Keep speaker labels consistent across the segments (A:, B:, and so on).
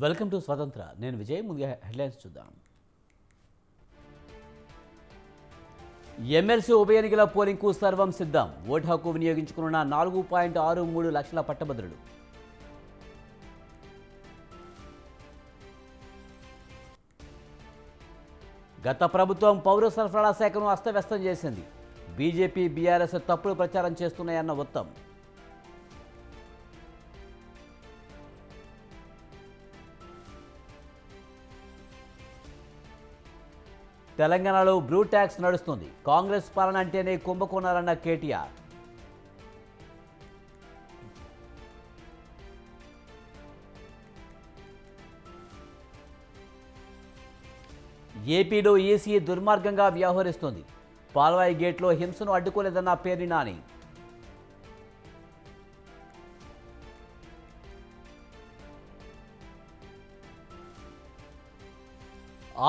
A: Welcome to స్వతంత్ర. నేను విజయ్. ముందుగా హెడ్లైన్స్ చూద్దాం. ఎమ్మెల్సీ ఉప ఎన్నికల పోలింగ్కు సర్వం సిద్ధం. ఓటు హక్కు వినియోగించుకున్న 4.63 లక్షల పట్టభద్రులు. గత ప్రభుత్వం పౌర సరఫరాల శాఖను అస్తవ్యస్తం చేసింది. బీజేపీ బీఆర్ఎస్ తప్పుడు ప్రచారం చేస్తున్నాయన్న ఉత్తమ్. తెలంగాణలో బ్లూ ట్యాక్స్ నడుస్తుంది. కాంగ్రెస్ పాలన అంటేనే కుంభకోణాలన్న కేటీఆర్. ఏపీలో ఈసీ దుర్మార్గంగా వ్యవహరిస్తుంది. పాల్వాయి గేట్లో హింసను అడ్డుకోలేదన్న పేర్ని నాని.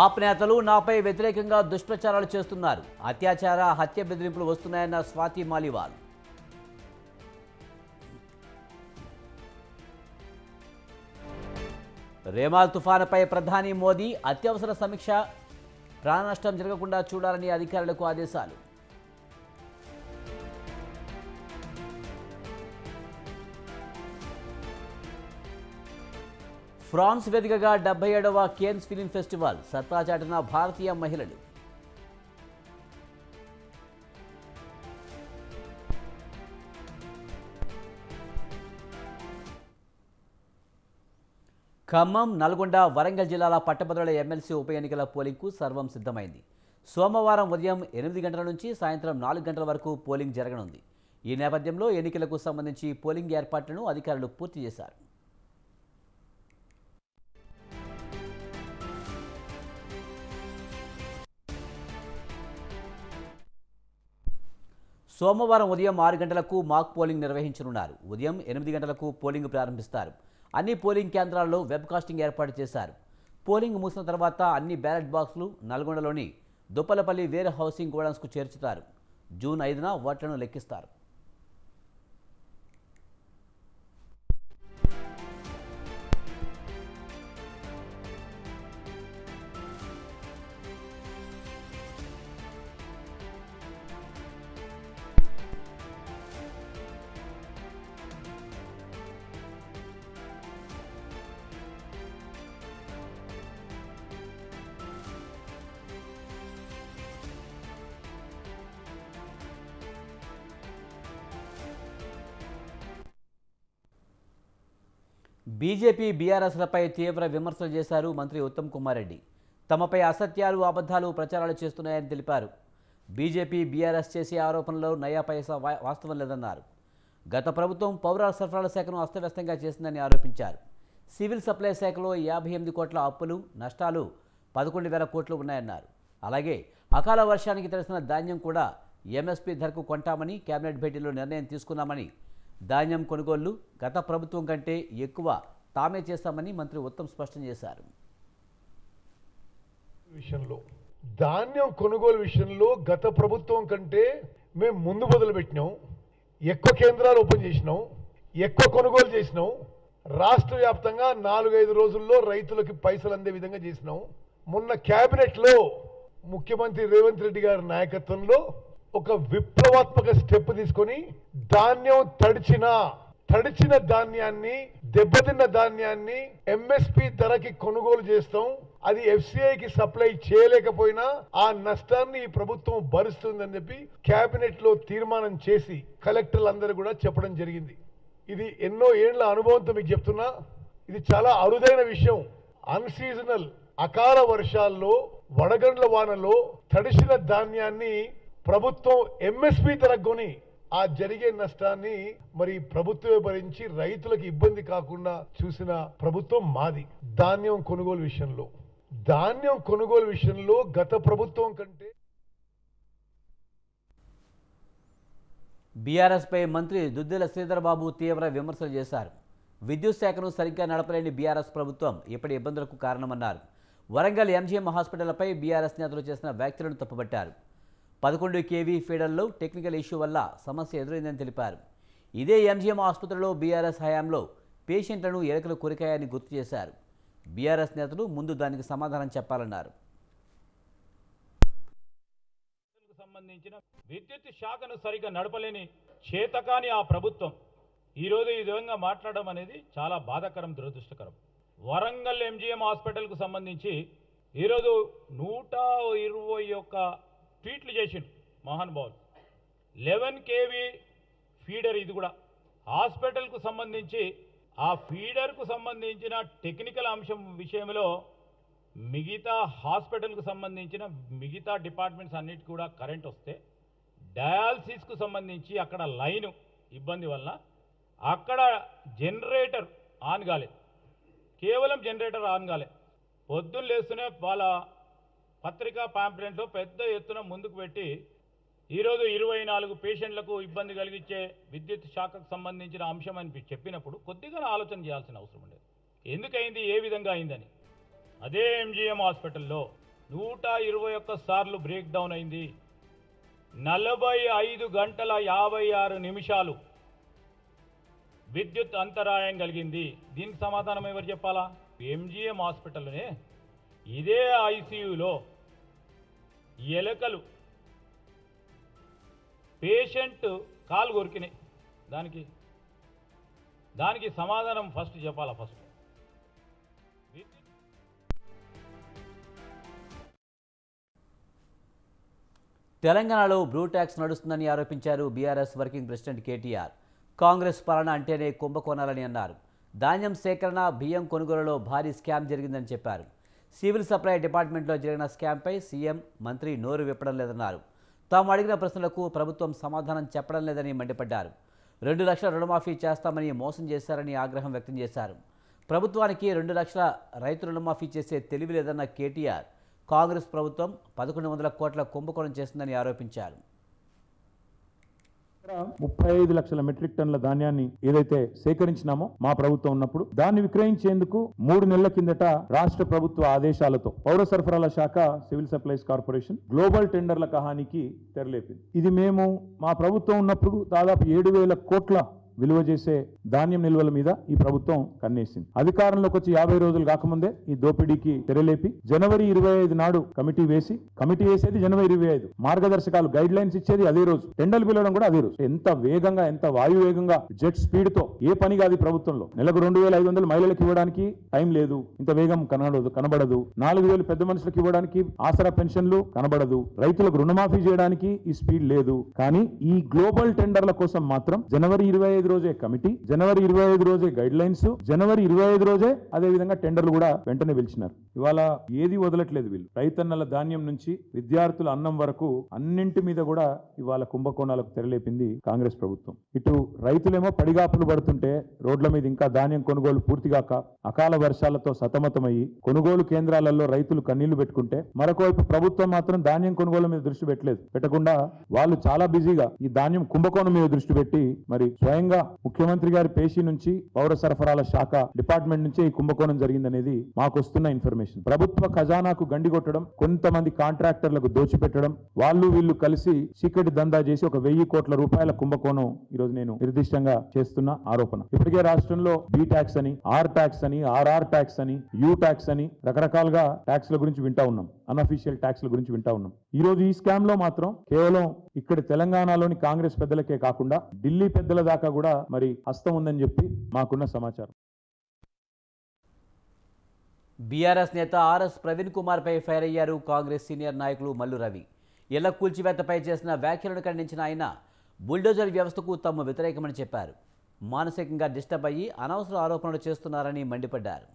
A: ఆప్ నేతలు నాపై వ్యతిరేకంగా దుష్ప్రచారాలు చేస్తున్నారు. అత్యాచార హత్య బెదిరింపులు వస్తున్నాయన్న స్వాతి మాలివాల్. రేమాల్ తుఫానుపై ప్రధాని మోదీ అత్యవసర సమీక్ష. ప్రాణ నష్టం జరగకుండా చూడాలని అధికారులకు ఆదేశాలు. ఫ్రాన్స్ వేదికగా 77వ కేన్స్ ఫిలిం ఫెస్టివల్. సత్తా చాటిన భారతీయ మహిళలు. ఖమ్మం, నల్గొండ, వరంగల్ జిల్లాల పట్టభద్రుల ఎమ్మెల్సీ ఉప ఎన్నికల పోలింగ్కు సర్వం సిద్ధమైంది. సోమవారం ఉదయం 8 గంటల నుంచి సాయంత్రం 4 గంటల వరకు పోలింగ్ జరగనుంది. ఈ నేపథ్యంలో ఎన్నికలకు సంబంధించి పోలింగ్ ఏర్పాట్లను అధికారులు పూర్తి చేశారు. సోమవారం ఉదయం 6 గంటలకు మాక్ పోలింగ్ నిర్వహించనున్నారు. ఉదయం 8 గంటలకు పోలింగ్ ప్రారంభిస్తారు. అన్ని పోలింగ్ కేంద్రాల్లో వెబ్కాస్టింగ్ ఏర్పాటు చేశారు. పోలింగ్ ముగిసిన తర్వాత అన్ని బ్యాలెట్ బాక్సులు నల్గొండలోని దుప్పలపల్లి వేర్ హౌసింగ్ గోడౌన్స్కు చేర్చుతారు. జూన్ 5న ఓట్లను లెక్కిస్తారు. బీజేపీ బీఆర్ఎస్లపై తీవ్ర విమర్శలు చేశారు మంత్రి ఉత్తమ్ కుమార్ రెడ్డి. తమపై అసత్యాలు, అబద్ధాలు ప్రచారాలు చేస్తున్నాయని తెలిపారు. బీజేపీ బీఆర్ఎస్ చేసే ఆరోపణలో నయా పైసా వాస్తవం లేదన్నారు. గత ప్రభుత్వం పౌర సరఫరాల శాఖను అస్తవ్యస్తంగా చేసిందని ఆరోపించారు. సివిల్ సప్లై శాఖలో 58 కోట్ల అప్పులు, నష్టాలు 11,000 కోట్లు ఉన్నాయన్నారు. అలాగే అకాల వర్షానికి తెలిసిన ధాన్యం కూడా ఎంఎస్పీ ధరకు కొంటామని కేబినెట్ భేటీలో నిర్ణయం తీసుకున్నామని, ధాన్యం కొనుగోళ్లు గత ప్రభుత్వం కంటే ఎక్కువ తామే చేస్తామని మంత్రి ఉత్తమ్ స్పష్టం చేశారు.
B: ధాన్యం కొనుగోలు విషయంలో గత ప్రభుత్వం కంటే మేము ముందు మొదలు పెట్టినాం. ఎక్కువ కేంద్రాలు ఓపెన్ చేసినాం, ఎక్కువ కొనుగోలు చేసినాం. రాష్ట్ర వ్యాప్తంగా 4-5 రోజుల్లో రైతులకి పైసలు అందే విధంగా చేసినాం. మొన్న కేబినెట్లో ముఖ్యమంత్రి రేవంత్ రెడ్డి గారి నాయకత్వంలో ఒక విప్లవాత్మక స్టెప్ తీసుకొని ధాన్యం తడిచిన ధాన్యాన్ని, దెబ్బతిన్న ధాన్యాన్ని ఎంఎస్పి ధరకి కొనుగోలు చేస్తాం. అది ఎఫ్సిఐకి సప్లై చేయలేకపోయినా ఆ నష్టాన్ని ఈ ప్రభుత్వం భరిస్తుందని చెప్పి కేబినెట్ లో తీర్మానం చేసి కలెక్టర్లందరూ కూడా చెప్పడం జరిగింది. ఇది ఎన్నో ఏళ్ల అనుభవంతో మీకు చెప్తున్నా. ఇది చాలా అరుదైన విషయం. అన్సీజనల్ అకాల వర్షాల్లో, వడగండ్ల వానలో తడిసిన ధాన్యాన్ని ప్రభుత్వం ఎంఎస్పి ధరకు కొని ఆ జరిగే నష్టాన్ని మరి ప్రభుత్వమే భరించి రైతులకు ఇబ్బంది కాకుండా చూసిన ప్రభుత్వం మాది. ధాన్యం కొనుగోలు విషయంలో గత ప్రభుత్వం కంటే
A: బీఆర్ఎస్పై మంత్రి దుద్దిల శ్రీధర్ బాబు తీవ్ర విమర్శలు చేశారు. విద్యుత్ శాఖను సరిగ్గా నడపలేని బీఆర్ఎస్ ప్రభుత్వం ఇప్పటి ఇబ్బందులకు కారణమన్నారు. వరంగల్ ఎంజీఎం హాస్పిటల్పై బీఆర్ఎస్ నేతలు చేసిన వ్యాఖ్యలను తప్పుపట్టారు. 11 kV ఫీడర్లో టెక్నికల్ ఇష్యూ వల్ల సమస్య ఎదురైందని తెలిపారు. ఇదే ఎంజీఎం ఆసుపత్రిలో బీఆర్ఎస్ హయాంలో పేషెంట్లను ఎలుకలు కొరికాయని గుర్తు చేశారు. బీఆర్ఎస్ నేతలు ముందు దానికి సమాధానం చెప్పాలన్నారు.
C: సంబంధించిన విద్యుత్ శాఖను సరిగా నడపలేని చేతకాని ఆ ప్రభుత్వం ఈరోజు ఈ విధంగా మాట్లాడడం అనేది చాలా బాధాకరం, దురదృష్టకరం. వరంగల్ ఎంజీఎం హాస్పిటల్కు సంబంధించి ఈరోజు 121 ట్వీట్లు చేసిండు మహానుభావులు. 11 kV ఫీడర్, ఇది కూడా హాస్పిటల్కు సంబంధించి ఆ ఫీడర్కు సంబంధించిన టెక్నికల్ అంశం విషయంలో మిగతా హాస్పిటల్కు సంబంధించిన మిగతా డిపార్ట్మెంట్స్ అన్నిటికీ కూడా కరెంట్ వస్తే డయాలసిస్కు సంబంధించి అక్కడ లైను ఇబ్బంది వలన అక్కడ జనరేటర్ ఆన్ కాలేదు, కేవలం జనరేటర్ ఆన్ కాలే. పొద్దున్న లేస్తూనే వాళ్ళ పత్రికా పాంప్లెంట్లో పెద్ద ఎత్తున ముందుకు పెట్టి ఈరోజు 24 పేషెంట్లకు ఇబ్బంది కలిగించే విద్యుత్ శాఖకు సంబంధించిన అంశం అని చెప్పినప్పుడు కొద్దిగా ఆలోచన చేయాల్సిన అవసరం ఉండేది. ఎందుకైంది, ఏ విధంగా అయిందని. అదే ఎంజీఎం హాస్పిటల్లో 121 సార్లు బ్రేక్ డౌన్ అయింది. 45 గంటల 56 నిమిషాలు విద్యుత్ అంతరాయం కలిగింది. దీనికి సమాధానం ఎవరు చెప్పాలా? ఎంజీఎం హాస్పిటల్లోనే ఇదే ఐసీయూలో ఎలకలు పేషెంట్ కాలు కొరికినాయి. దానికి సమాధానం ఫస్ట్ చెప్పాలా? ఫస్ట్
A: తెలంగాణలో బ్రూ ట్యాక్స్ నడుస్తుందని ఆరోపించారు BRS working president KTR. Congress పాలన అంటేనే కుంభకోణాలని అన్నారు. ధాన్యం సేకరణ, బియ్యం కొనుగోలులో భారీ స్కామ్ జరిగిందని చెప్పారు. సివిల్ సప్లై డిపార్ట్మెంట్లో జరిగిన స్కామ్పై సీఎం, మంత్రి నోరు విప్పడం లేదన్నారు. తాము అడిగిన ప్రశ్నలకు ప్రభుత్వం సమాధానం చెప్పడం లేదని మండిపడ్డారు. 2 లక్షల రుణమాఫీ చేస్తామని మోసం చేశారని ఆగ్రహం వ్యక్తం చేశారు. ప్రభుత్వానికి 2 లక్షల రైతు రుణమాఫీ చేసే తెలివి లేదన్న కేటీఆర్, కాంగ్రెస్ ప్రభుత్వం 1100 కోట్ల కుంభకోణం చేస్తుందని ఆరోపించారు.
D: 35 లక్షల మెట్రిక్ టన్నుల ధాన్యాన్ని ఏదైతే సేకరించినామో మా ప్రభుత్వం ఉన్నప్పుడు దాన్ని విక్రయించేందుకు 3 నెలల కిందట రాష్ట్ర ప్రభుత్వ ఆదేశాలతో పౌర సరఫరాల శాఖ, సివిల్ సప్లైస్ కార్పొరేషన్ గ్లోబల్ టెండర్ల కహానికి తెరలేపింది. ఇది మేము మా ప్రభుత్వం ఉన్నప్పుడు దాదాపు 7,000 కోట్ల విలువ చేసే ధాన్యం నిల్వల మీద ఈ ప్రభుత్వం కన్నేసింది. అధికారంలోకి వచ్చి 50 రోజులు కాకముందే ఈ దోపిడీకి తెరలేపి జనవరి 25 నాడు కమిటీ వేసేది జనవరి 25, మార్గదర్శకాలు గైడ్ లైన్స్ ఇచ్చేది అదే రోజు, టెండర్లు పిలవడం కూడా అదే రోజు. ఎంత వేగంగా, ఎంత వాయువేగంగా, జెట్ స్పీడ్ తో ఏ పని కాదు ప్రభుత్వంలో. నెలకు 2,500 మహిళలకు ఇవ్వడానికి టైం లేదు, ఇంత వేగం కనబడదు. 4,000 పెద్ద మనుషులకు ఇవ్వడానికి ఆసరా పెన్షన్లు కనబడదు. రైతులకు రుణమాఫీ చేయడానికి ఈ స్పీడ్ లేదు. కానీ ఈ గ్లోబల్ టెండర్ల కోసం మాత్రం జనవరి 25 రోజే కమిటీ, జనవరి 25 రోజే గైడ్ లైన్స్, జనవరి 25 రోజే అదే విధంగా టెండర్లు కూడా వెంటనే పిలిచినారు. ఇవాళ ఏది వదలట్లేదు వీళ్ళు. రైతన్నల ధాన్యం నుంచి విద్యార్థుల అన్నం వరకు అన్నింటి మీద కూడా ఇవాళ కుంభకోణాలకు తెరలేపింది కాంగ్రెస్ ప్రభుత్వం. ఇటు రైతులేమో పడిగాపులు పడుతుంటే రోడ్ల మీద ఇంకా ధాన్యం కొనుగోలు పూర్తిగాక అకాల వర్షాలతో సతమతమయ్యి కొనుగోలు కేంద్రాలలో రైతులు కన్నీళ్లు పెట్టుకుంటే, మరొకవైపు ప్రభుత్వం మాత్రం ధాన్యం కొనుగోలు మీద దృష్టి పెట్టకుండా వాళ్ళు చాలా బిజీగా ఈ ధాన్యం కుంభకోణం మీద దృష్టి పెట్టి మరి స్వయంగా ముఖ్యమంత్రి గారి పేషీ నుంచి పౌర సరఫరాల శాఖ డిపార్ట్మెంట్ నుంచే ఈ కుంభకోణం జరిగిందనేది మాకు వస్తున్న ఇన్ఫర్మేషన్. ప్రభుత్వ ఖజానాకు గండి కొట్టడం, కొంతమంది కాంట్రాక్టర్లకు దోచిపెట్టడం, వీళ్ళు కలిసి చీకటి దందా చేసి 1,000 కోట్ల రూపాయల కుంభకోణం ఈరోజు నేను నిర్దిష్టంగా చేస్తున్న ఆరోపణ. ఇప్పటికే రాష్ట్రంలో బి ట్యాక్స్ అని, ఆర్ ట్యాక్స్ అని, ఆర్ఆర్ ట్యాక్స్ అని, యూ ట్యాక్స్ అని రకరకాలుగా ట్యాక్స్ల గురించి వింటా ఉన్నాం, అన్అఫీషియల్ ట్యాక్స్ల గురించి వింటా ఉన్నాం. ఈ రోజు ఈ స్కామ్ లో మాత్రం కేవలం ఇక్కడ తెలంగాణలోని కాంగ్రెస్ పెద్దలకే కాకుండా ఢిల్లీ పెద్దల దాకా కూడా మరి హస్తం ఉందని చెప్పి మాకున్న సమాచారం.
A: బీఆర్ఎస్ నేత ఆర్ఎస్ ప్రవీణ్ కుమార్ పై ఫైర్ అయ్యారు కాంగ్రెస్ సీనియర్ నాయకులు మల్లు రవి. ఇళ్ల కూల్చివేతపై చేసిన వ్యాఖ్యలను ఖండించిన ఆయన బుల్డోజర్ వ్యవస్థకు తాము వ్యతిరేకమని చెప్పారు. మానసికంగా డిస్టర్బ్ అయ్యి అనవసర ఆరోపణలు చేస్తున్నారని మండిపడ్డారు.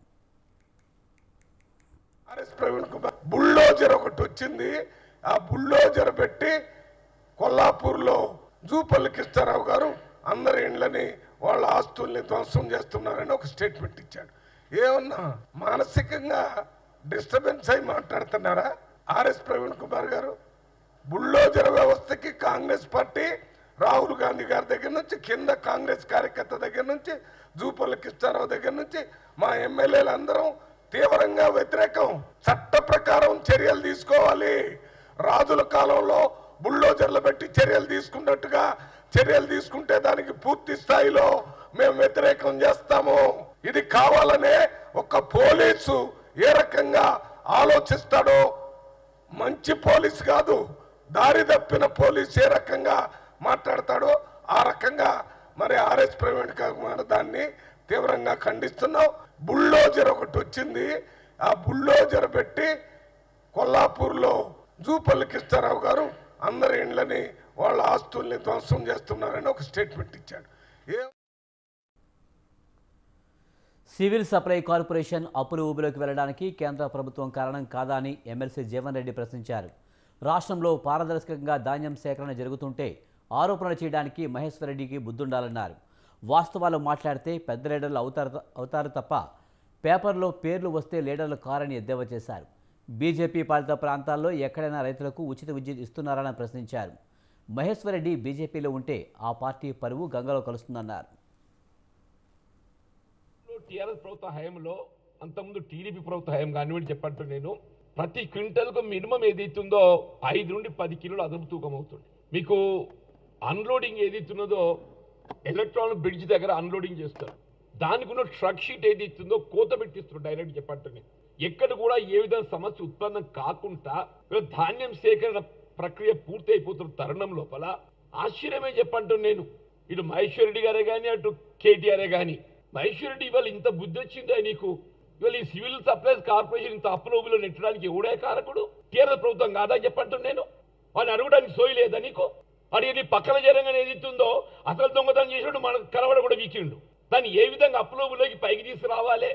B: ఆర్ఎస్ ప్రవీణ్ కుమార్ బుల్డోజర్ ఒకటి వచ్చింది, ఆ బుల్డోజర్ పెట్టి కొల్లాపూర్లో జూపల్లి కృష్ణారావు గారు అందరి ఇండ్లని, వాళ్ళ ఆస్తుల్ని ధ్వంసం చేస్తున్నారని ఒక స్టేట్మెంట్ ఇచ్చాడు. ఏమన్నా మానసికంగా డిస్టర్బెన్స్ అయి మాట్లాడుతున్నారా ఆర్ఎస్ ప్రవీణ్ కుమార్ గారు? బుల్డోజర్ వ్యవస్థకి కాంగ్రెస్ పార్టీ రాహుల్ గాంధీ గారి దగ్గర నుంచి, కింద కాంగ్రెస్ కార్యకర్త దగ్గర నుంచి, జూపల్లి కృష్ణారావు దగ్గర నుంచి మా ఎమ్మెల్యేలు అందరం తీవ్రంగా వ్యతిరేకం. చట్ట ప్రకారం చర్యలు తీసుకోవాలి. రాజుల కాలంలో బుల్డోజర్లు పెట్టి చర్యలు తీసుకున్నట్టుగా చర్యలు తీసుకుంటే దానికి పూర్తి స్థాయిలో మేము వ్యతిరేకం చేస్తాము.
E: ఇది కావాలనే ఒక పోలీసు ఏ రకంగా ఆలోచిస్తాడో, మంచి పోలీసు కాదు, దారి తప్పిన పోలీసు ఏ రకంగా మాట్లాడతాడో ఆ రకంగా మరి ఆర్ఎస్ ప్రవీణ్ కుమార్ దాన్ని తీవ్రంగా ఖండిస్తున్నాం. బుల్డోజర్ ఒకటి వచ్చింది, ఆ బుల్డోజర్ పెట్టి కొల్లాపూర్లో జూపల్లి కృష్ణారావు గారు అందరి ఇండ్లని వాళ్ళ ఆస్తుల్ని ధ్వంసం చేస్తున్నారని ఒక స్టేట్మెంట్ ఇచ్చాడు.
A: సివిల్ సప్లై కార్పొరేషన్ అప్పుల ఊబిలోకి వెళ్లడానికి కేంద్ర ప్రభుత్వం కారణం కాదా అని ఎమ్మెల్సీ జీవన్ రెడ్డి ప్రశ్నించారు. రాష్ట్రంలో పారదర్శకంగా ధాన్యం సేకరణ జరుగుతుంటే ఆరోపణలు చేయడానికి మహేశ్వర్ రెడ్డికి బుద్ధుండాలన్నారు. వాస్తవాలు మాట్లాడితే పెద్ద లీడర్లు అవుతారు తప్ప పేపర్లో పేర్లు వస్తే లీడర్లు కారని ఎద్దేవా చేశారు. బీజేపీ పాలిత ప్రాంతాల్లో ఎక్కడైనా రైతులకు ఉచిత విద్యుత్ ఇస్తున్నారని ప్రశ్నించారు. మహేశ్వర్ రెడ్డి బీజేపీలో ఉంటే ఆ పార్టీ పరువు గంగలో కలుస్తుందన్నారు.
F: టీఆర్ఎస్ ప్రభుత్వ హయాంలో అంతకుముందు టీడీపీ ప్రభుత్వ హయాం కానివ్వండి చెప్పంటూ నేను ప్రతి క్వింటల్కు మినిమం ఏదైతుందో 5 నుండి 10 కిలోలు అదనపు తూకం అవుతుంది. మీకు అన్లోడింగ్ ఏదైతున్నదో ఎలక్ట్రానిక్ బ్రిడ్జ్ దగ్గర అన్లోడింగ్ చేస్తారు. దానికి ఉన్న ట్రక్ షీట్ ఏదైతుందో కోత పెట్టిస్తారు డైరెక్ట్ చెప్పండి. ఎక్కడ కూడా ఏ విధంగా సమస్య ఉత్పన్నం కాకుండా ధాన్యం సేకరణ ప్రక్రియ పూర్తి అయిపోతున్న తరుణం లోపల ఆశ్చర్యమే చెప్పంటూ నేను ఇటు మహేశ్వర్ రెడ్డి గారే కానీ అటు కేటీఆరే కానీ మహేశ్వర్ రెడ్డి ఇవాళ ఇంత బుద్ధి వచ్చిందా నీకు? ఇవాళ ఈ సివిల్ సప్లైస్ కార్పొరేషన్ ఇంత అప్పులోబులో నెట్టడానికి ఎవడే కారకుడు? టీఆర్ఎస్ ప్రభుత్వం కాదా చెప్పంటూ నేను వాళ్ళని అడగడానికి సోయి లేదా నీకు? అడిగి నీ పక్కన జరంగానే ఏదిస్తుందో అసలు దొంగతనం చేసినట్టు మన కనబడ కూడా వీచిండు. దాన్ని ఏ విధంగా అప్పులోబులోకి పైకి తీసుకురావాలి,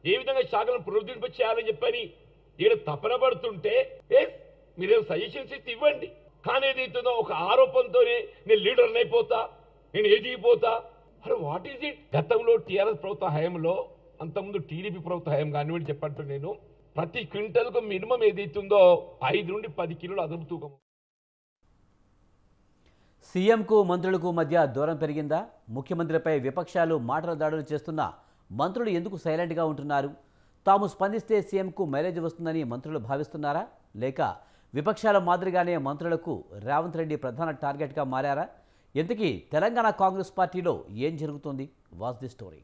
F: ఏ విధంగా శాఖలను పునరుద్ధరింప చేయాలని చెప్పని ఇక్కడ తపన పడుతుంటే మీరేం సజెషన్స్ ఇస్తే ఇవ్వండి. కానీ ఏదైతుందో ఒక ఆరోపణతోనే నేను లీడర్ని అయిపోతా, నేను ఎదిగిపోతా. అరే వాట్ ఈజ్ ఇట్? గతంలో టీఆర్ఎస్ ప్రభుత్వ హయాంలో అంతకుముందు టీడీపీ ప్రభుత్వ హయాం కానివ్వండి చెప్పంటూ నేను ప్రతి క్వింటల్కు మినిమం ఏదైతుందో 5 నుండి 10 కిలోలు అదనపు తూకం.
A: సీఎంకు మంత్రులకు మధ్య దూరం పెరిగిందా? ముఖ్యమంత్రిపై విపక్షాలు మాటల దాడులు చేస్తున్నా మంత్రులు ఎందుకు సైలెంట్గా ఉంటున్నారు? తాము స్పందిస్తే సీఎంకు మైలేజ్ వస్తుందని మంత్రులు భావిస్తున్నారా? లేక విపక్షాల మాదిరిగానే మంత్రులకు రేవంత్ రెడ్డి ప్రధాన టార్గెట్గా మారారా? ఇంతకీ తెలంగాణ కాంగ్రెస్ పార్టీలో ఏం జరుగుతుంది? Watch the story.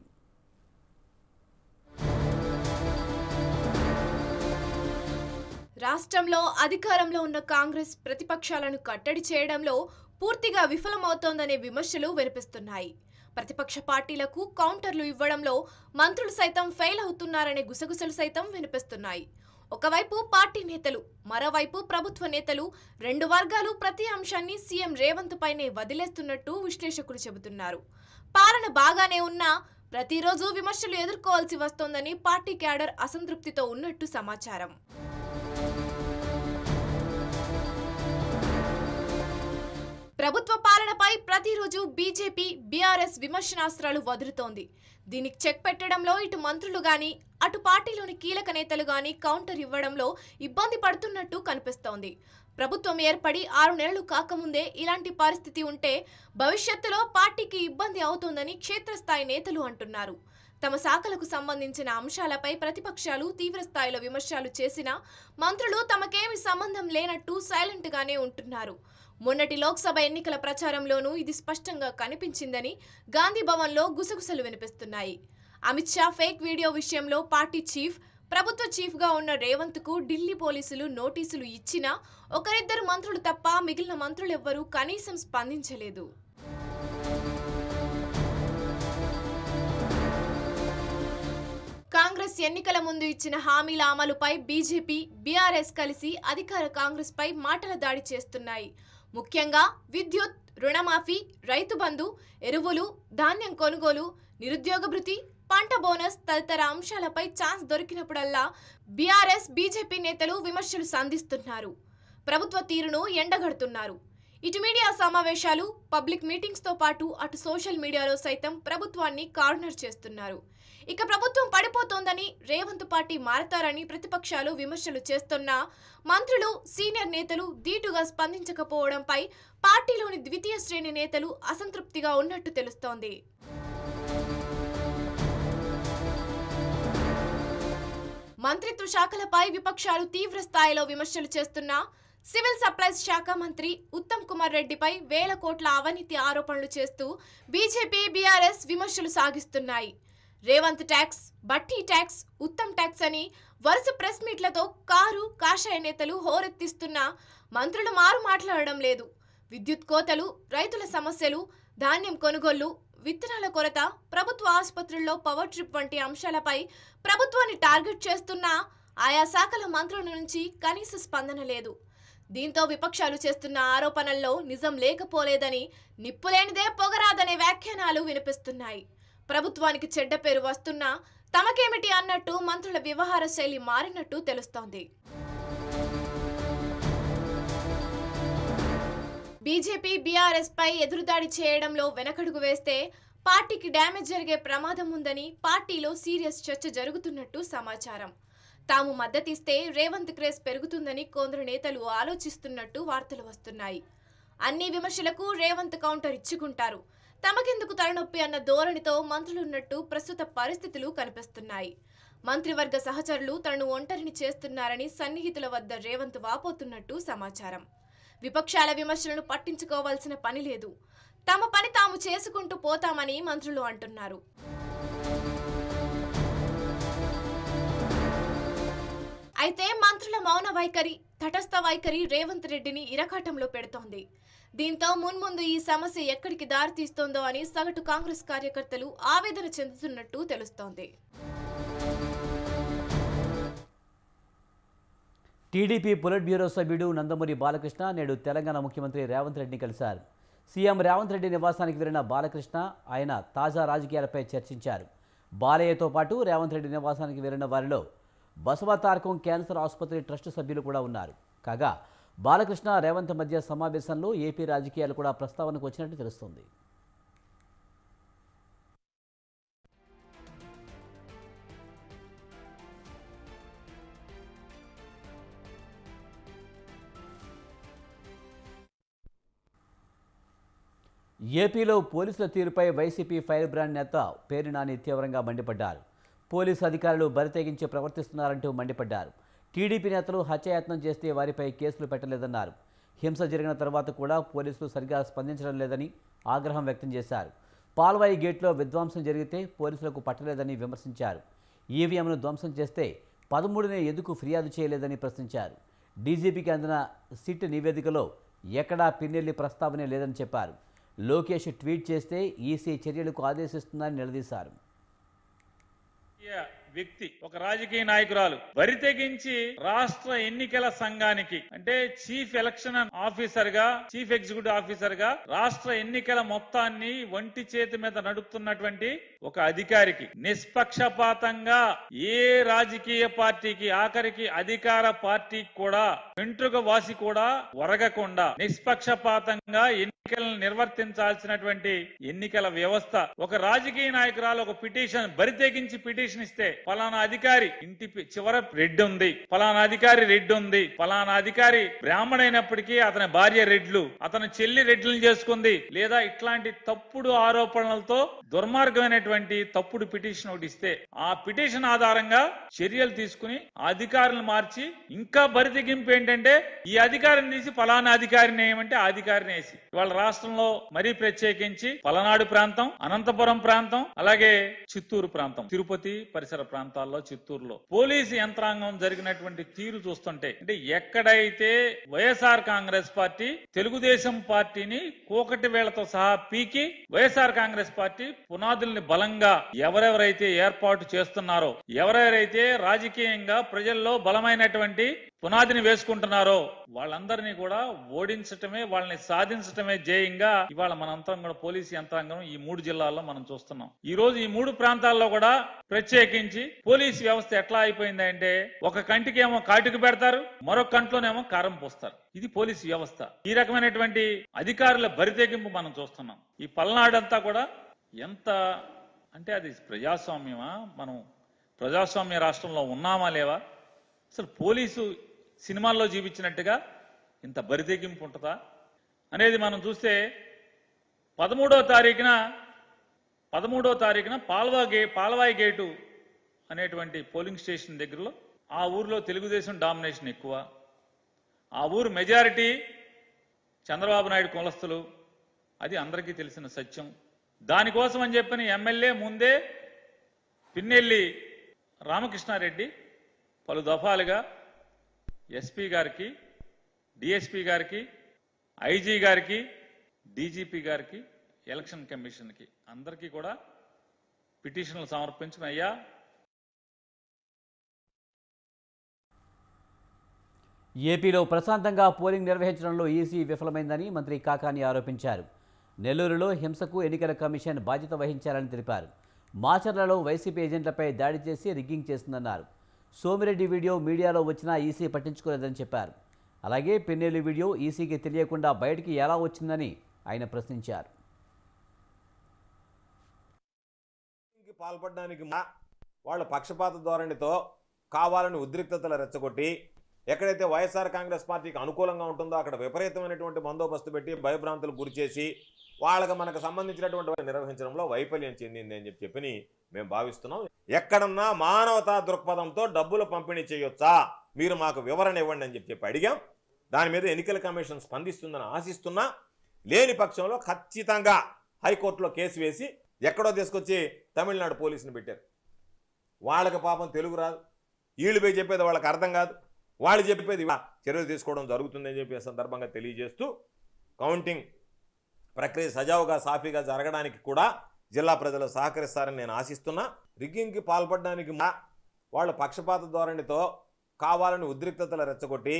G: రాష్ట్రంలో అధికారంలో ఉన్న కాంగ్రెస్ ప్రతిపక్షాలను కట్టడి చేయడంలో పూర్తిగా విఫలమవుతోందనే విమర్శలు వినిపిస్తున్నాయి. ప్రతిపక్ష పార్టీలకు కౌంటర్లు ఇవ్వడంలో మంత్రులు సైతం ఫెయిల్ అవుతున్నారనే గుసగుసలు సైతం వినిపిస్తున్నాయి. ఒకవైపు పార్టీ నేతలు, మరోవైపు ప్రభుత్వ నేతలు, 2 వర్గాలు ప్రతి అంశాన్ని సీఎం రేవంత్ పైనే వదిలేస్తున్నట్టు విశ్లేషకులు చెబుతున్నారు. పాలన బాగానే ఉన్నా ప్రతిరోజు విమర్శలు ఎదుర్కోవాల్సి వస్తోందని పార్టీ క్యాడర్ అసంతృప్తితో ఉన్నట్టు సమాచారం. ప్రభుత్వ పాలనపై ప్రతిరోజు బీజేపీ, బీఆర్ఎస్ విమర్శనాస్త్రాలు వదులుతోంది. దీనికి చెక్ పెట్టడంలో ఇటు మంత్రులు గాని, అటు పార్టీలోని కీలక నేతలు గాని కౌంటర్ ఇవ్వడంలో ఇబ్బంది పడుతున్నట్టు కనిపిస్తోంది. ప్రభుత్వం ఏర్పడి 6 నెలలు కాకముందే ఇలాంటి పరిస్థితి ఉంటే భవిష్యత్తులో పార్టీకి ఇబ్బంది అవుతోందని క్షేత్రస్థాయి నేతలు అంటున్నారు. తమ శాఖలకు సంబంధించిన అంశాలపై ప్రతిపక్షాలు తీవ్ర స్థాయిలో విమర్శలు చేసినా మంత్రులు తమకేమి సంబంధం లేనట్టు సైలెంట్ గానే ఉంటున్నారు. మొన్నటి లోక్సభ ఎన్నికల ప్రచారంలోనూ ఇది స్పష్టంగా కనిపించిందని గాంధీ భవన్లో గుసగుసలు వినిపిస్తున్నాయి. అమిత్ షా ఫేక్ వీడియో విషయంలో పార్టీ చీఫ్, ప్రభుత్వ చీఫ్గా ఉన్న రేవంత్కు ఢిల్లీ పోలీసులు నోటీసులు ఇచ్చినా 1-2 మంత్రులు తప్ప మిగిలిన మంత్రులెవ్వరూ కనీసం స్పందించలేదు. కాంగ్రెస్ ఎన్నికల ముందు ఇచ్చిన హామీల అమలుపై బీజేపీ, బీఆర్ఎస్ కలిసి అధికార కాంగ్రెస్ పై మాటల దాడి చేస్తున్నాయి. ముఖ్యంగా విద్యుత్, రుణమాఫీ, రైతు బంధు, ఎరువులు, ధాన్యం కొనుగోలు, నిరుద్యోగ భృతి, పంట బోనస్ తదితర అంశాలపై ఛాన్స్ దొరికినప్పుడల్లా బీఆర్ఎస్, బీజేపీ నేతలు విమర్శలు సంధిస్తున్నారు. ప్రభుత్వ తీరును ఎండగడుతున్నారు. ఇటు మీడియా సమావేశాలు, పబ్లిక్ మీటింగ్స్తో పాటు అటు సోషల్ మీడియాలో సైతం ప్రభుత్వాన్ని కార్నర్ చేస్తున్నారు. ఇక ప్రభుత్వం పడిపోతోందని, రేవంత్ పార్టీ మారతారని ప్రతిపక్షాలు విమర్శలు చేస్తున్నా మంత్రులు, సీనియర్ నేతలు ధీటుగా స్పందించకపోవడంపై పార్టీలోని ద్వితీయ శ్రేణి నేతలు అసంతృప్తిగా ఉన్నట్టు తెలుస్తోంది. మంత్రిత్వ శాఖలపై విపక్షాలు తీవ్ర స్థాయిలో విమర్శలు చేస్తున్నా సివిల్ సప్లైస్ శాఖ మంత్రి ఉత్తమ్ కుమార్ రెడ్డిపై వేల కోట్ల అవినీతి ఆరోపణలు చేస్తూ బీజేపీ, బీఆర్ఎస్ విమర్శలు సాగిస్తున్నాయి. రేవంత్ ట్యాక్స్, బట్టి ట్యాక్స్, ఉత్తమ్ ట్యాక్స్ అని వరుస ప్రెస్ మీట్లతో కారు కాషాయ నేతలు హోరెత్తిస్తున్నా మంత్రులు మారు మాట్లాడడం లేదు. విద్యుత్ కోతలు, రైతుల సమస్యలు, ధాన్యం కొనుగోళ్లు, విత్తనాల కొరత, ప్రభుత్వ ఆసుపత్రుల్లో పవర్ ట్రిప్ వంటి అంశాలపై ప్రభుత్వాన్ని టార్గెట్ చేస్తున్నా ఆయా శాఖల మంత్రుల నుంచి కనీస స్పందన లేదు. దీంతో విపక్షాలు చేస్తున్న ఆరోపణల్లో నిజం లేకపోలేదని, నిప్పులేనిదే పొగరాదనే వ్యాఖ్యానాలు వినిపిస్తున్నాయి. ప్రభుత్వానికి చెడ్డ పేరు వస్తున్నా తమకేమిటి అన్నట్టు మంత్రుల వ్యవహార శైలి మారినట్టు తెలుస్తోంది. బీజేపీ బీఆర్ఎస్ పై ఎదురుదాడి చేయడంలో వెనకడుగు వేస్తే పార్టీకి డ్యామేజ్ జరిగే ప్రమాదం ఉందని పార్టీలో సీరియస్ చర్చ జరుగుతున్నట్టు సమాచారం. తాము మద్దతిస్తే రేవంత్ క్రేజ్ పెరుగుతుందని కొందరు నేతలు ఆలోచిస్తున్నట్టు వార్తలు వస్తున్నాయి. అన్ని విమర్శలకు రేవంత్ కౌంటర్ ఇచ్చుకుంటారు. తమకెందుకు తలనొప్పి అన్న ధోరణితో మంత్రులున్నట్టు ప్రస్తుత పరిస్థితులు కనిపిస్తున్నాయి. మంత్రివర్గ సహచరులు తనను ఒంటరిని చేస్తున్నారని సన్నిహితుల వద్ద రేవంత్ వాపోతున్నట్టు సమాచారం. విపక్షాల విమర్శలను పట్టించుకోవాల్సిన పని లేదు, తమ పని తాము చేసుకుంటూ పోతామని మంత్రులు అంటున్నారు. అయితే మంత్రుల మౌన వైఖరి, తటస్థ వైఖరి రేవంత్ రెడ్డిని ఇరకాటంలో పెడుతోంది. దీంతో మున్ముందు ఈ సమస్య ఎక్కడికి దారితీస్తోందో అని సగటు కాంగ్రెస్ కార్యకర్తలు ఆవేదన చెందుతున్నట్టు తెలుస్తోంది.
A: టీడీపీ పొలిట్ బ్యూరో సభ్యుడు నందమూరి బాలకృష్ణ నేడు తెలంగాణ ముఖ్యమంత్రి రేవంత్ రెడ్డిని కలిశారు. సీఎం రేవంత్ రెడ్డి నివాసానికి వెళ్లిన బాలకృష్ణ ఆయన తాజా రాజకీయాలపై చర్చించారు. బాలయ్యతో పాటు రేవంత్ రెడ్డి నివాసానికి వెళ్లిన వారిలో బసవతారకం క్యాన్సర్ ఆసుపత్రి ట్రస్ట్ సభ్యులు కూడా ఉన్నారు. కాగా బాలకృష్ణ రేవంత్ మధ్య సమావేశంలో ఏపీ రాజకీయాలు కూడా ప్రస్తావనకు వచ్చినట్టు తెలుస్తోంది. ఏపీలో పోలీసుల తీరుపై వైసీపీ ఫైర్ బ్రాండ్ నేత పేర్ని నాని తీవ్రంగా మండిపడ్డారు. పోలీసు అధికారులు బరితెగించి ప్రవర్తిస్తున్నారంటూ మండిపడ్డారు. టీడీపీ నేతలు హత్యాయత్నం చేస్తే వారిపై కేసులు పెట్టలేదన్నారు. హింస జరిగిన తర్వాత కూడా పోలీసులు సరిగా స్పందించడం లేదని ఆగ్రహం వ్యక్తం చేశారు. పాల్వాయి గేట్లో విధ్వంసం జరిగితే పోలీసులకు పట్టలేదని విమర్శించారు. ఈవీఎంను ధ్వంసం చేస్తే 13నే ఎందుకు ఫిర్యాదు చేయలేదని ప్రశ్నించారు. డీజీపీకి అందిన సిట్ నివేదికలో ఎక్కడా పిన్నెల్లి ప్రస్తావనే లేదని చెప్పారు. లోకేష్ ట్వీట్ చేస్తే ఈసీ చర్యలకు ఆదేశిస్తుందని నిలదీశారు.
H: వ్యక్తి ఒక రాజకీయ నాయకురాలు బరితెగించి రాష్ట్ర ఎన్నికల సంఘానికి అంటే చీఫ్ ఎలక్షన్ ఆఫీసర్ గా, చీఫ్ ఎగ్జిక్యూటివ్ ఆఫీసర్ గా రాష్ట్ర ఎన్నికల మొత్తాన్ని ఒంటి చేతి మీద నడుపుతున్నటువంటి ఒక అధికారికి నిష్పక్షపాతంగా ఏ రాజకీయ పార్టీకి ఆఖరికి అధికార పార్టీకి కూడా వెంట్రుక వాసి కూడా ఒరగకుండా నిష్పక్షపాతంగా ఎన్నికలను నిర్వర్తించాల్సినటువంటి ఎన్నికల వ్యవస్థ ఒక రాజకీయ నాయకురాలు ఒక పిటిషన్ బరితెగించి పిటిషన్ ఇస్తే ఫలానా అధికారి ఇంటి చివర రెడ్డి ఉంది, ఫలానా అధికారి రెడ్డి ఉంది, ఫలానా అధికారి బ్రాహ్మణైనప్పటికీ అతని భార్య రెడ్లు, అతని చెల్లి రెడ్లను చేసుకుంది, లేదా ఇట్లాంటి తప్పుడు ఆరోపణలతో దుర్మార్గమైనటువంటి తప్పుడు పిటిషన్ ఒకటి ఇస్తే ఆ పిటిషన్ ఆధారంగా చర్యలు తీసుకుని అధికారులను మార్చి ఇంకా బరితెగింపు ఏంటంటే ఈ అధికారిని తీసి ఫలానా అధికారిని ఏమంటే ఆ అధికారిని వేసి ఇవాళ రాష్ట్రంలో మరీ ప్రత్యేకించి పలనాడు ప్రాంతం, అనంతపురం ప్రాంతం, అలాగే చిత్తూరు ప్రాంతం, తిరుపతి పరిసర ప్రాంతాల్లో, చిత్తూరులో పోలీసు యంత్రాంగం జరిగినటువంటి తీరు చూస్తుంటే అంటే ఎక్కడైతే వైఎస్ఆర్ కాంగ్రెస్ పార్టీ తెలుగుదేశం పార్టీని కోకటి వేళ్లతో సహా పీకి వైఎస్ఆర్ కాంగ్రెస్ పార్టీ పునాదుల్ని బలంగా ఎవరెవరైతే ఏర్పాటు చేస్తున్నారో, ఎవరెవరైతే రాజకీయంగా ప్రజల్లో బలమైనటువంటి పునాదిని వేసుకుంటున్నారో వాళ్ళందరినీ కూడా ఓడించటమే, వాళ్ళని సాధించటమే ధ్యేయంగా ఇవాళ మనంతా కూడా పోలీసు యంత్రాంగం ఈ 3 జిల్లాల్లో మనం చూస్తున్నాం. ఈ రోజు ఈ 3 ప్రాంతాల్లో కూడా ప్రత్యేకించి పోలీసు వ్యవస్థ ఎట్లా అయిపోయిందంటే ఒక కంటికేమో కాటుకు పెడతారు, మరొక కంట్లోనేమో కారం పోస్తారు. ఇది పోలీసు వ్యవస్థ. ఈ రకమైనటువంటి అధికారుల బరితెగింపు మనం చూస్తున్నాం. ఈ పల్నాడంతా కూడా ఎంత అంటే అది ప్రజాస్వామ్యమా, మనం ప్రజాస్వామ్య రాష్ట్రంలో ఉన్నామా లేవా? అసలు పోలీసు సినిమాల్లో చూపించినట్టుగా ఇంత బరితెగింపు ఉంటుందా అనేది మనం చూస్తే 13వ తారీఖున పాల్వాయి గేటు అనేటువంటి పోలింగ్ స్టేషన్ దగ్గరలో ఆ ఊర్లో తెలుగుదేశం డామినేషన్ ఎక్కువ, ఆ ఊరు మెజారిటీ చంద్రబాబు నాయుడు కులస్తులు, అది అందరికీ తెలిసిన సత్యం. దానికోసం అని చెప్పని ఎమ్మెల్యే ముందే పిన్నెల్లి రామకృష్ణారెడ్డి పలు దఫాలుగా ఎస్పీ గారికి, డిఎస్పీ గారికి, ఐజీ గారికి, డీజీపీ గారికి, ఎలక్షన్ కమిషన్కి అందరికీ కూడా పిటిషన్లు సమర్పించిన అయ్యా
A: ఏపీలో ప్రశాంతంగా పోలింగ్ నిర్వహించడంలో ఈసీ విఫలమైందని మంత్రి కాకాని ఆరోపించారు. నెల్లూరులో హింసకు ఎన్నికల కమిషన్ బాధ్యత వహించారని తెలిపారు. మాచర్లలో వైసీపీ ఏజెంట్లపై దాడి చేసి రిగ్గింగ్ చేస్తుందన్నారు. సోమిరెడ్డి వీడియో మీడియాలో వచ్చినా ఈసీ పట్టించుకోలేదని చెప్పారు. అలాగే పిన్నెల్లి వీడియో ఈసీకి తెలియకుండా బయటికి ఎలా వచ్చిందని ఆయన ప్రశ్నించారు.
I: పాల్పడడానికి వాళ్ళ పక్షపాత ధోరణితో కావాలని ఉద్రిక్తతలు రెచ్చగొట్టి ఎక్కడైతే వైఎస్ఆర్ కాంగ్రెస్ పార్టీకి అనుకూలంగా ఉంటుందో అక్కడ విపరీతమైనటువంటి బందోబస్తు పెట్టి భయభ్రాంతులు గురి చేసి వాళ్ళకి మనకు సంబంధించినటువంటి నిర్వహించడంలో వైఫల్యం చెందింది అని చెప్పి మేము భావిస్తున్నాం. ఎక్కడన్నా మానవతా దృక్పథంతో డబ్బులు పంపిణీ చేయొచ్చా, మీరు మాకు వివరణ ఇవ్వండి అని చెప్పి అడిగాం. దాని మీద ఎన్నికల కమిషన్ స్పందిస్తుందని ఆశిస్తున్నా. లేని పక్షంలో ఖచ్చితంగా హైకోర్టులో కేసు వేసి ఎక్కడో తీసుకొచ్చి తమిళనాడు పోలీసుని పెట్టారు. వాళ్ళకి పాపం తెలుగు రాదు, వీళ్ళు పోయి చెప్పేది వాళ్ళకి అర్థం కాదు, వాళ్ళు చెప్పేది చర్యలు తీసుకోవడం జరుగుతుందని చెప్పి సందర్భంగా తెలియజేస్తూ కౌంటింగ్ ప్రక్రియ సజావుగా సాఫీగా జరగడానికి కూడా జిల్లా ప్రజలు సహకరిస్తారని నేను ఆశిస్తున్నా. రిగ్గింగ్కి పాల్పడడానికి వాళ్ళ పక్షపాత ధోరణితో కావాలని ఉద్రిక్తతలు రెచ్చగొట్టి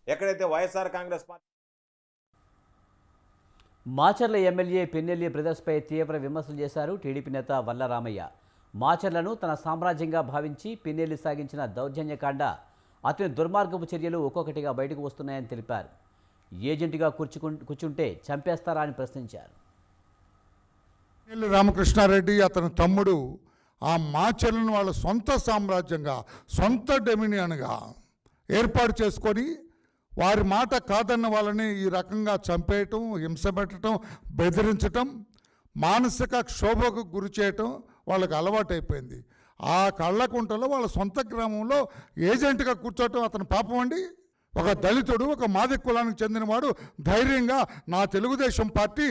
I: ఎక్కడైతే వైఎస్ఆర్ కాంగ్రెస్ పార్టీ
A: మాచర్ల ఎమ్మెల్యే పిన్నెల్లి బ్రదర్స్పై తీవ్ర విమర్శలు చేశారు టీడీపీ నేత వల్లరామయ్య. మాచర్లను తన సామ్రాజ్యంగా భావించి పిన్నెల్లి సాగించిన దౌర్జన్యకాండ, అతని దుర్మార్గపు చర్యలు ఒక్కొక్కటిగా బయటకు వస్తున్నాయని తెలిపారు. ఏజెంట్గా కూర్చుంటే చంపేస్తారా అని ప్రశ్నించారు.
J: పిన్నెల్లి రామకృష్ణారెడ్డి అతని తమ్ముడు ఆ మాచర్లను వాళ్ళ సొంత సామ్రాజ్యంగా, సొంత డొమినియన్గా ఏర్పాటు చేసుకొని వారి మాట కాదన్న వాళ్ళని ఈ రకంగా చంపేయటం, హింస పెట్టడం, బెదిరించటం, మానసిక క్షోభకు గురి చేయటం వాళ్ళకి అలవాటైపోయింది. ఆ కళ్ళకుంటలో వాళ్ళ సొంత గ్రామంలో ఏజెంట్గా కూర్చోవటం అతని పాపం అండి. ఒక దళితుడు, ఒక మాదిక కులానికి చెందినవాడు ధైర్యంగా నా తెలుగుదేశం పార్టీ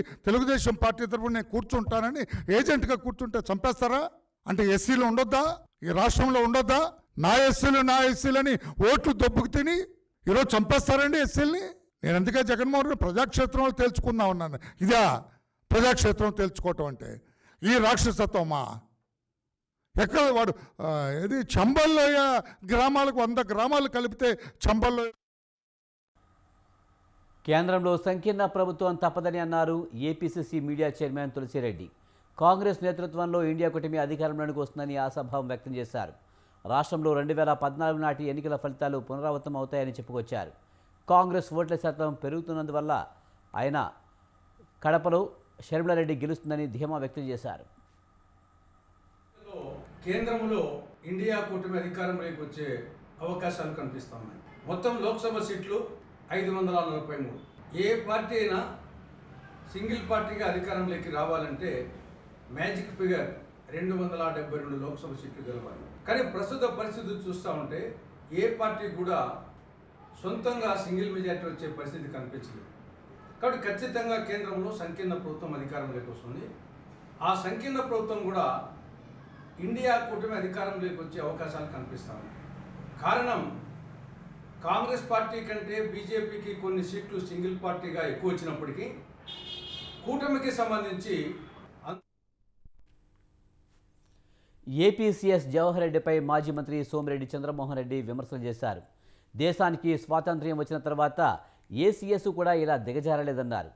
J: తరఫున నేను కూర్చుంటానని ఏజెంట్గా కూర్చుంటే చంపేస్తారా? అంటే ఎస్సీలు ఉండొద్దా? ఈ రాష్ట్రంలో ఉండొద్దా? నా ఎస్సీలని ఓట్లు దొబ్బుకు తిని ఈరోజు చంపేస్తారండి ఎస్సీలని. నేను అందుకే జగన్మోహన్ రెడ్డి ప్రజాక్షేత్రంలో తేల్చుకుందాం ఉన్నాను. ఇదా ప్రజాక్షేత్రం తేల్చుకోవటం అంటే? ఈ రాక్షసత్వమా? ఎక్కడ వాడు ఇది చంబల్లోయ గ్రామాలకు 100 గ్రామాలు కలిపితే చంబల్లో.
A: కేంద్రంలో సంకీర్ణ ప్రభుత్వం తప్పదని అన్నారు APCC media chairman Tulasi Reddy. Congress నేతృత్వంలో ఇండియా కూటమి అధికారంలోకి వస్తుందని ఆశాభావం వ్యక్తం చేశారు. రాష్ట్రంలో 2014 నాటి ఎన్నికల ఫలితాలు పునరావృతం అవుతాయని చెప్పుకొచ్చారు. కాంగ్రెస్ ఓట్ల శాతం పెరుగుతున్నందువల్ల ఆయన కడపలో షర్మిలారెడ్డి గెలుస్తుందని ధీమా వ్యక్తం చేశారు.
K: కేంద్రంలో ఇండియా కూటమి అధికారంలోకి వచ్చే అవకాశాలు కనిపిస్తున్నాయి. మొత్తం లోక్సభ సీట్లు 543. ఏ పార్టీ అయినా సింగిల్ పార్టీగా అధికారంలోకి రావాలంటే మ్యాజిక్ ఫిగర్ 272 లోక్సభ సీట్లు గెలవాలి. కానీ ప్రస్తుత పరిస్థితి చూస్తూ ఉంటే ఏ పార్టీ కూడా సొంతంగా సింగిల్ మెజార్టీ వచ్చే పరిస్థితి కనిపించలేదు. కాబట్టి ఖచ్చితంగా కేంద్రంలో సంకీర్ణ ప్రభుత్వం అధికారంలోకి వస్తుంది. ఆ సంకీర్ణ ప్రభుత్వం కూడా ఇండియా కూటమి అధికారంలోకి వచ్చే అవకాశాలు కనిపిస్తాయి. కారణం కాంగ్రెస్ పార్టీ కంటే బీజేపీకి కొన్ని సీట్లు సింగిల్ పార్టీగా ఎక్కువ వచ్చినప్పటికీ కూటమికి సంబంధించి
A: ఏపీ సీఎస్ జవహర్ రెడ్డిపై మాజీ మంత్రి సోమిరెడ్డి చంద్రమోహన్ రెడ్డి విమర్శలు చేశారు. దేశానికి స్వాతంత్ర్యం వచ్చిన తర్వాత ఏ సీఎస్ కూడా ఇలా దిగజారలేదన్నారు.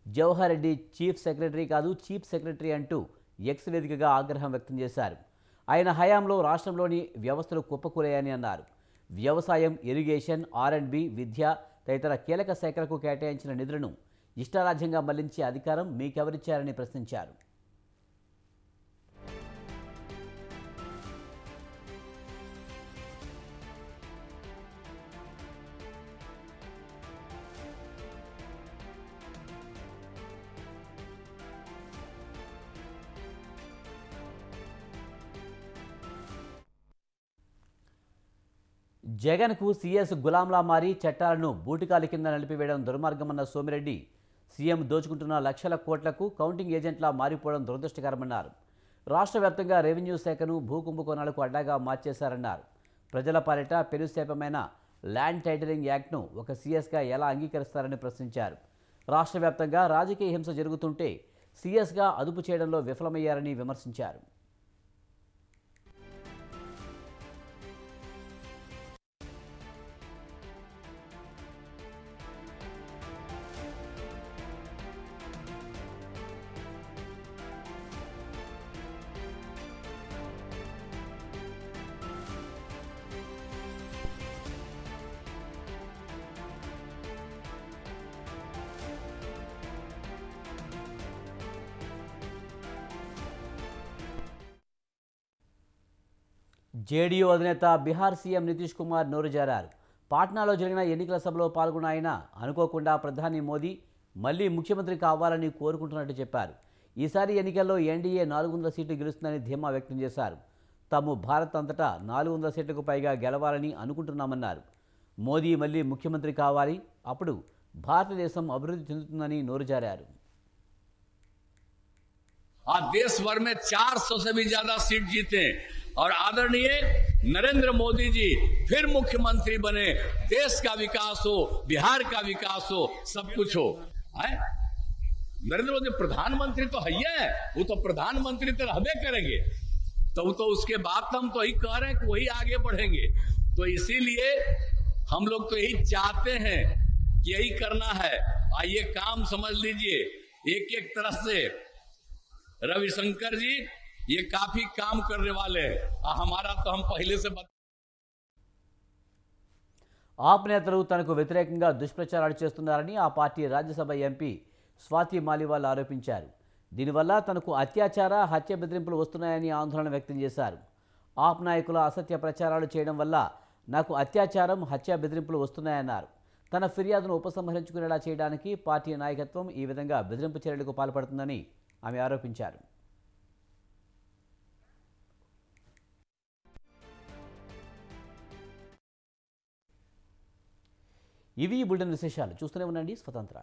A: జవహర్ రెడ్డి చీఫ్ సెక్రటరీ కాదు, చీఫ్ సెక్రటరీ అంటూ ఎక్స్ వేదికగా ఆగ్రహం వ్యక్తం చేశారు. ఆయన హయాంలో రాష్ట్రంలోని వ్యవస్థలు కుప్పకూలాయని అన్నారు. వ్యవసాయం, ఇరిగేషన్, R&B, విద్య తదితర కీలక శాఖలకు కేటాయించిన నిధులను ఇష్టారాజ్యంగా మళ్లించే అధికారం మీకెవరిచ్చారని ప్రశ్నించారు. జగన్కు సీఎస్ గులాంలా మారి చట్టాలను బూటికాలి కింద నలిపివేయడం దుర్మార్గమన్న సోమిరెడ్డి, సీఎం దోచుకుంటున్న లక్షల కోట్లకు కౌంటింగ్ ఏజెంట్లా మారిపోవడం దురదృష్టకరమన్నారు. రాష్ట్ర వ్యాప్తంగా రెవెన్యూ శాఖను భూకుంభకోణాలకు అడ్డాగా మార్చేశారన్నారు. ప్రజల పాలిట పెనుశాపమైన ల్యాండ్ టైటిలింగ్ యాక్ట్ను ఒక సీఎస్గా ఎలా అంగీకరిస్తారని ప్రశ్నించారు. రాష్ట్ర వ్యాప్తంగా రాజకీయ హింస జరుగుతుంటే సీఎస్గా అదుపు చేయడంలో విఫలమయ్యారని విమర్శించారు. జేడీయూ అధినేత బీహార్ సీఎం నితీష్ కుమార్ నోరు జారారు. పాట్నాలో జరిగిన ఎన్నికల సభలో పాల్గొన్న ఆయన అనుకోకుండా ప్రధాని మోదీ మళ్లీ ముఖ్యమంత్రి కావాలని కోరుకుంటున్నట్టు చెప్పారు. ఈసారి ఎన్నికల్లో ఎన్డీఏ 400 సీట్లు గెలుస్తుందని ధీమా వ్యక్తం చేశారు. తాము భారత్ అంతటా 400 సీట్లకు పైగా గెలవాలని అనుకుంటున్నామన్నారు. మోదీ మళ్లీ ముఖ్యమంత్రి కావాలి, అప్పుడు భారతదేశం అభివృద్ధి చెందుతుందని నోరు జారారు.
L: आज देश भर में 400 से भी ज्यादा सीट जीते और आदरणीय नरेंद्र मोदी जी फिर मुख्यमंत्री बने, देश का विकास हो, बिहार का विकास हो, सब कुछ हो। नरेंद्र मोदी प्रधानमंत्री तो है, वो तो प्रधानमंत्री तो रहबे करेंगे, तो उसके बाद हम तो यही कह रहे हैं कि वही आगे बढ़ेंगे। तो इसीलिए हम लोग तो यही चाहते हैं कि यही करना है। आइए काम समझ लीजिए, एक एक तरह से रविशंकर जी ये काफी काम करने वाले हैं, हमारा तो हम पहले से
A: ఆప్ నేతలు తనకు వ్యతిరేకంగా దుష్ప్రచారాలు చేస్తున్నారని ఆ పార్టీ రాజ్యసభ ఎంపీ స్వాతి మాలివాల్ ఆరోపించారు. దీనివల్ల తనకు అత్యాచార, హత్య బెదిరింపులు వస్తున్నాయని ఆందోళన వ్యక్తం చేశారు. ఆప్ నాయకుల అసత్య ప్రచారాలు చేయడం వల్ల నాకు అత్యాచారం, హత్య బెదిరింపులు వస్తున్నాయన్నారు. తన ఫిర్యాదును ఉపసంహరించుకునేలా చేయడానికి పార్టీ నాయకత్వం ఈ విధంగా బెదిరింపు చర్యలకు పాల్పడుతుందని ఆమె ఆరోపించారు. ఇవి బులెటిన్ విశేషాలు. చూస్తూనే ఉండండి స్వతంత్ర.